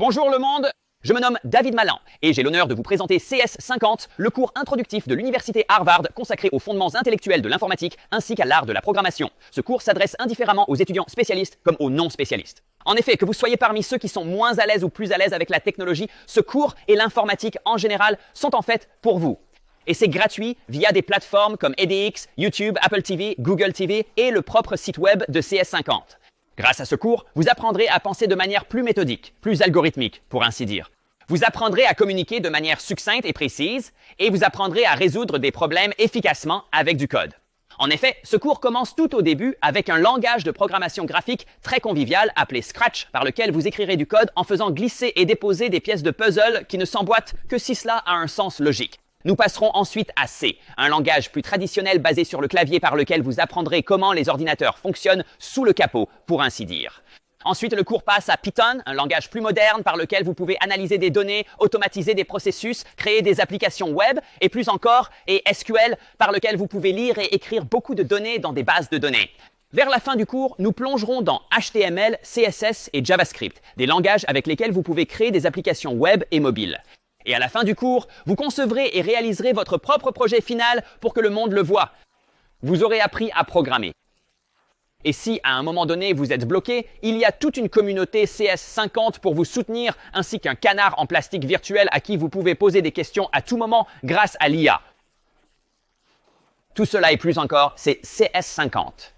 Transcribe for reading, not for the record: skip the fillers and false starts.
Bonjour le monde, je me nomme David Malan et j'ai l'honneur de vous présenter CS50, le cours introductif de l'université Harvard consacré aux fondements intellectuels de l'informatique ainsi qu'à l'art de la programmation. Ce cours s'adresse indifféremment aux étudiants spécialistes comme aux non-spécialistes. En effet, que vous soyez parmi ceux qui sont moins à l'aise ou plus à l'aise avec la technologie, ce cours et l'informatique en général sont en fait pour vous. Et c'est gratuit via des plateformes comme edX, YouTube, Apple TV, Google TV et le propre site web de CS50. Grâce à ce cours, vous apprendrez à penser de manière plus méthodique, plus algorithmique, pour ainsi dire. Vous apprendrez à communiquer de manière succincte et précise, et vous apprendrez à résoudre des problèmes efficacement avec du code. En effet, ce cours commence tout au début avec un langage de programmation graphique très convivial appelé Scratch, par lequel vous écrirez du code en faisant glisser et déposer des pièces de puzzle qui ne s'emboîtent que si cela a un sens logique. Nous passerons ensuite à C, un langage plus traditionnel basé sur le clavier par lequel vous apprendrez comment les ordinateurs fonctionnent sous le capot, pour ainsi dire. Ensuite, le cours passe à Python, un langage plus moderne par lequel vous pouvez analyser des données, automatiser des processus, créer des applications web, et plus encore, et SQL, par lequel vous pouvez lire et écrire beaucoup de données dans des bases de données. Vers la fin du cours, nous plongerons dans HTML, CSS et JavaScript, des langages avec lesquels vous pouvez créer des applications web et mobiles. Et à la fin du cours, vous concevrez et réaliserez votre propre projet final pour que le monde le voie. Vous aurez appris à programmer. Et si, à un moment donné, vous êtes bloqué, il y a toute une communauté CS50 pour vous soutenir, ainsi qu'un canard en plastique virtuel à qui vous pouvez poser des questions à tout moment grâce à l'IA. Tout cela et plus encore, c'est CS50.